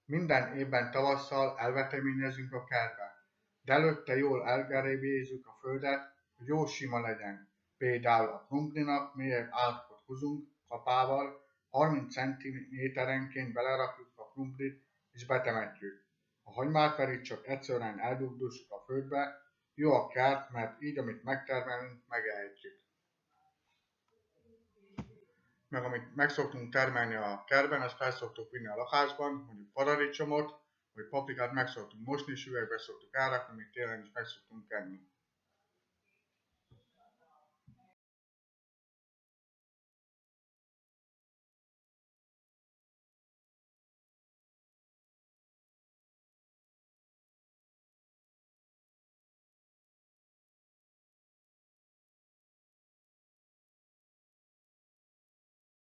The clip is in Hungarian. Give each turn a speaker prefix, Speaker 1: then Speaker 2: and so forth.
Speaker 1: Minden évben tavasszal elveteményezünk a kertbe, de előtte jól elgerebézzük a földet, hogy jó sima legyen. Például a krumplinak mélyebb átkot húzunk kapával, 30 cm-enként belerakjuk a krumplit és betemetjük. A hagymát pedig csak egyszerűen eldugdossuk a földbe, jó a kert, mert így amit megtermelünk, megehetjük. Meg amit meg szoktunk termelni a kertben, azt fel szoktuk vinni a lakásban, mondjuk paradicsomot, vagy paprikát meg szoktunk mosni, és üvegbe szoktuk elrakni, még télen is meg szoktunk enni.